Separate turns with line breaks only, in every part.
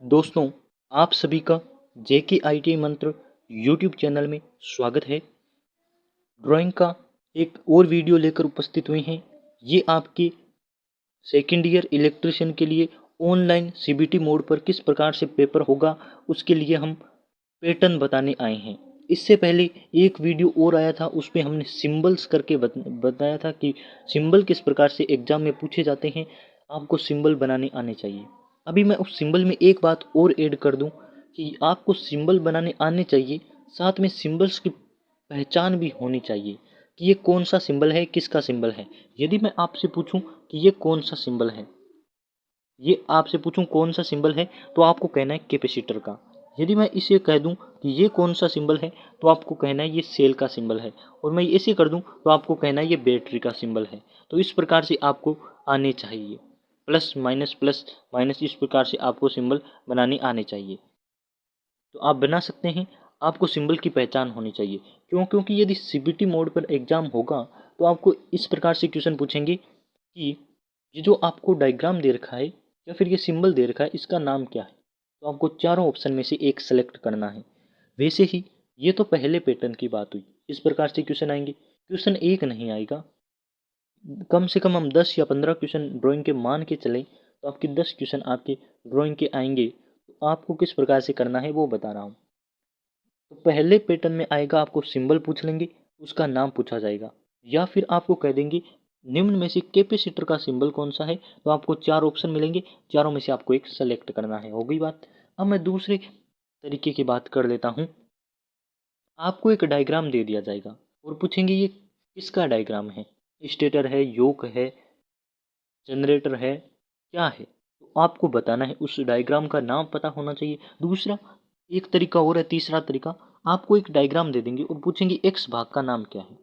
दोस्तों, आप सभी का जेके आईटी मंत्र यूट्यूब चैनल में स्वागत है। ड्राइंग का एक और वीडियो लेकर उपस्थित हुए हैं। ये आपके सेकेंड ईयर इलेक्ट्रिशियन के लिए ऑनलाइन सीबीटी मोड पर किस प्रकार से पेपर होगा, उसके लिए हम पैटर्न बताने आए हैं। इससे पहले एक वीडियो और आया था, उसमें हमने सिंबल्स करके बताया था कि सिंबल किस प्रकार से एग्जाम में पूछे जाते हैं। आपको सिंबल बनाने आने चाहिए। अभी मैं उस सिंबल में एक बात और ऐड कर दूं कि आपको सिंबल बनाने आने चाहिए, साथ में सिंबल्स की पहचान भी होनी चाहिए कि ये कौन सा सिंबल है, किसका सिंबल है। यदि मैं आपसे पूछूं कि ये कौन सा सिंबल है, ये आपसे पूछूं कौन सा सिंबल है, तो आपको कहना है कैपेसिटर का। यदि मैं इसे कह दूं कि ये कौन सा सिंबल है, तो आपको कहना है ये सेल का सिंबल है। और मैं ऐसे कर दूं तो आपको कहना है ये बैटरी का सिंबल है। तो इस प्रकार से आपको आने चाहिए, प्लस माइनस इस प्रकार से आपको सिंबल बनाने आने चाहिए। तो आप बना सकते हैं। आपको सिंबल की पहचान होनी चाहिए। क्योंकि यदि सीबीटी मोड पर एग्जाम होगा तो आपको इस प्रकार से क्वेश्चन पूछेंगे कि ये जो आपको डायग्राम दे रखा है या फिर ये सिंबल दे रखा है, इसका नाम क्या है। तो आपको चारों ऑप्शन में से एक सेलेक्ट करना है। वैसे ही ये तो पहले पैटर्न की बात हुई। इस प्रकार से क्वेश्चन आएंगे। क्वेश्चन एक नहीं आएगा, कम से कम हम 10 या 15 क्वेश्चन ड्राइंग के मान के चले तो आपके 10 क्वेश्चन आपके ड्राइंग के आएंगे। तो आपको किस प्रकार से करना है वो बता रहा हूँ। तो पहले पैटर्न में आएगा, आपको सिंबल पूछ लेंगे, उसका नाम पूछा जाएगा, या फिर आपको कह देंगे निम्न में से कैपेसिटर का सिंबल कौन सा है। तो आपको चार ऑप्शन मिलेंगे, चारों में से आपको एक सेलेक्ट करना है। हो गई बात। अब मैं दूसरे तरीके की बात कर लेता हूँ। आपको एक डायग्राम दे दिया जाएगा और पूछेंगे ये किसका डायग्राम है, स्टेटर है, योक है, जनरेटर है, क्या है। तो आपको बताना है, उस डायग्राम का नाम पता होना चाहिए। दूसरा एक तरीका और है, तीसरा तरीका, आपको एक डायग्राम दे देंगे और पूछेंगे एक्स भाग का नाम क्या है।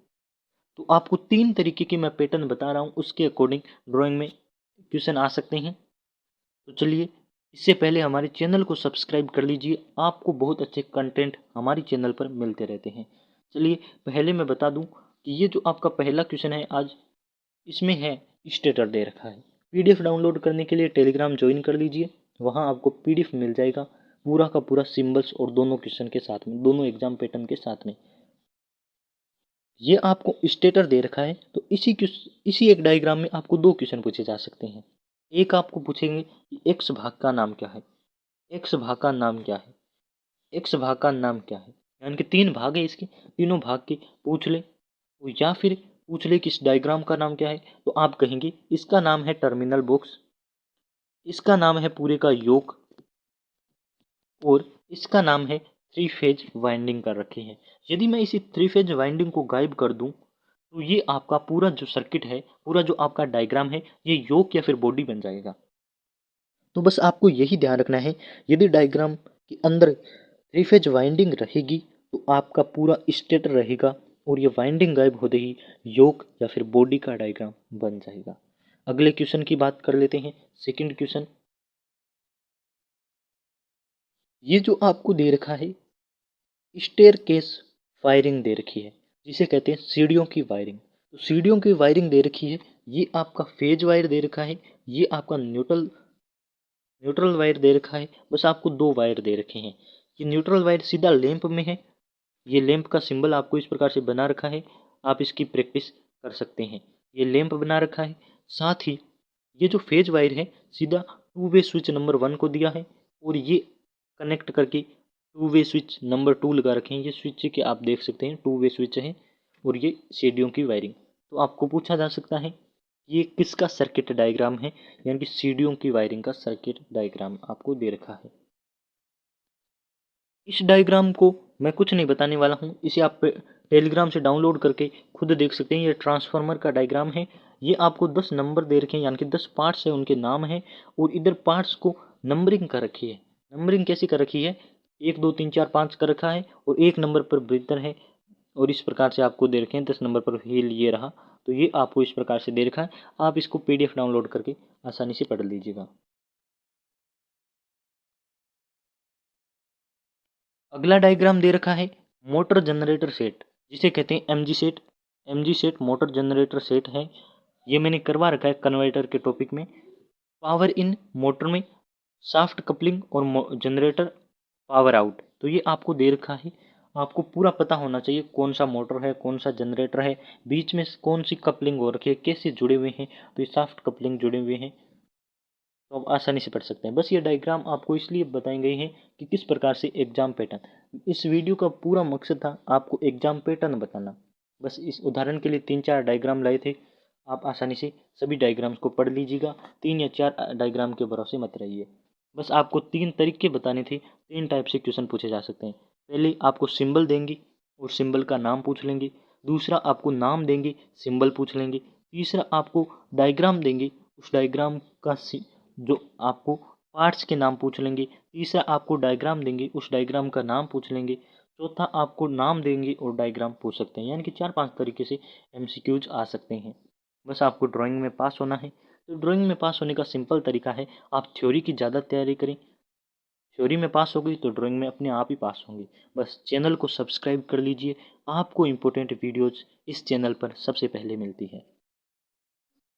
तो आपको तीन तरीके के मैं पैटर्न बता रहा हूँ, उसके अकॉर्डिंग ड्राइंग में क्वेश्चन आ सकते हैं। तो चलिए, इससे पहले हमारे चैनल को सब्सक्राइब कर लीजिए। आपको बहुत अच्छे कंटेंट हमारी चैनल पर मिलते रहते हैं। चलिए, पहले मैं बता दूं कि ये जो आपका पहला क्वेश्चन है आज, इसमें है स्टेटर दे रखा है। पीडीएफ डाउनलोड करने के लिए टेलीग्राम ज्वाइन कर लीजिए। वहाँ आपको पीडीएफ मिल जाएगा पूरा का पूरा सिंबल्स और दोनों क्वेश्चन के साथ में, दोनों एग्जाम पैटर्न के साथ में। ये आपको स्टेटर दे रखा है, तो इसी एक डायग्राम में आपको दो क्वेश्चन पूछे जा सकते हैं। एक आपको पूछेंगे कि एक्स भाग का नाम क्या है, एक्स भाग का नाम क्या है, एक्स भाग का नाम क्या है। यानी कि तीन भाग है इसके, तीनों भाग के पूछ ले। या फिर पूछ ले कि इस डायग्राम का नाम क्या है, तो आप कहेंगे इसका नाम है टर्मिनल बॉक्स, इसका नाम है पूरे का योक, और इसका नाम है थ्री फेज वाइंडिंग कर रखी है। यदि मैं इसी थ्री फेज वाइंडिंग को गायब कर दूं तो ये आपका पूरा जो सर्किट है, पूरा जो आपका डायग्राम है, ये योक या फिर बॉडी बन जाएगा। तो बस आपको यही ध्यान रखना है, यदि डायग्राम के अंदर थ्री फेज वाइंडिंग रहेगी तो आपका पूरा स्टेटर रहेगा, और ये वाइंडिंग गायब होते ही योक या फिर बॉडी का डायग्राम बन जाएगा। अगले क्वेश्चन की बात कर लेते हैं। सेकंड क्वेश्चन, ये जो आपको दे रखा है स्टेयरकेस वायरिंग दे रखी है, जिसे कहते हैं सीढ़ियों की वायरिंग। तो सीढ़ियों की वायरिंग दे रखी है, ये आपका फेज वायर दे रखा है, ये आपका न्यूट्रल न्यूट्रल वायर दे रखा है। बस आपको दो वायर दे रखे हैं। ये न्यूट्रल वायर सीधा लैंप में है, ये लैंप का सिंबल आपको इस प्रकार से बना रखा है। आप इसकी प्रैक्टिस कर सकते हैं। ये लैंप बना रखा है। साथ ही ये जो फेज वायर है, सीधा टू वे स्विच नंबर 1 को दिया है, और ये कनेक्ट करके टू वे स्विच नंबर 2 लगा रखे हैं। ये स्विच के आप देख सकते हैं, टू वे स्विच है, और ये सीढ़ियों की वायरिंग। तो आपको पूछा जा सकता है ये किसका सर्किट डायग्राम है, यानी कि सीढ़ियों की वायरिंग का सर्किट डायग्राम आपको दे रखा है। इस डायग्राम को मैं कुछ नहीं बताने वाला हूँ, इसे आप टेलीग्राम से डाउनलोड करके खुद देख सकते हैं। ये ट्रांसफार्मर का डायग्राम है। ये आपको 10 नंबर दे रखे हैं, यानी कि 10 पार्ट्स है, उनके नाम है, और इधर पार्ट्स को नंबरिंग कर रखी है। नंबरिंग कैसे कर रखी है, 1 2 3 4 5 कर रखा है, और एक नंबर पर ब्रीदर है, और इस प्रकार से आपको दे रखे हैं। 10 नंबर पर व्हील ये रहा। तो ये आपको इस प्रकार से दे रखा है। आप इसको पीडीएफ डाउनलोड करके आसानी से पढ़ लीजिएगा। अगला डायग्राम दे रखा है मोटर जनरेटर सेट, जिसे कहते हैं MG set. MG set motor generator set है। ये मैंने करवा रखा है कन्वर्टर के टॉपिक में। पावर इन मोटर में शाफ्ट कपलिंग और जनरेटर पावर आउट। तो ये आपको दे रखा है, आपको पूरा पता होना चाहिए कौन सा मोटर है, कौन सा जनरेटर है, बीच में कौन सी कपलिंग हो रखी है, कैसे जुड़े हुए हैं। तो ये शाफ्ट कपलिंग जुड़े हुए हैं, तो आप आसानी से पढ़ सकते हैं। बस ये डायग्राम आपको इसलिए बताई गई है कि किस प्रकार से एग्जाम पैटर्न, इस वीडियो का पूरा मकसद था आपको एग्जाम पैटर्न बताना। बस इस उदाहरण के लिए 3-4 डायग्राम लाए थे, आप आसानी से सभी डायग्राम्स को पढ़ लीजिएगा। 3 या 4 डायग्राम के भरोसे मत रहिए। बस आपको 3 तरीके बताने थे, 3 टाइप से क्वेश्चन पूछे जा सकते हैं। पहले आपको सिंबल देंगे और सिंबल का नाम पूछ लेंगे। दूसरा आपको नाम देंगे, सिंबल पूछ लेंगे। तीसरा आपको डायग्राम देंगे, उस डायग्राम का जो आपको पार्ट्स के नाम पूछ लेंगे। तीसरा आपको डायग्राम देंगे, उस डायग्राम का नाम पूछ लेंगे। चौथा आपको नाम देंगे और डायग्राम पूछ सकते हैं। यानी कि 4-5 तरीके से एमसीक्यूज आ सकते हैं। बस आपको ड्राइंग में पास होना है। तो ड्राइंग में पास होने का सिंपल तरीका है, आप थ्योरी की ज़्यादा तैयारी करें। थ्योरी में पास हो गई तो ड्राइंग में अपने आप ही पास होंगे। बस चैनल को सब्सक्राइब कर लीजिए, आपको इम्पोर्टेंट वीडियोज़ इस चैनल पर सबसे पहले मिलती है।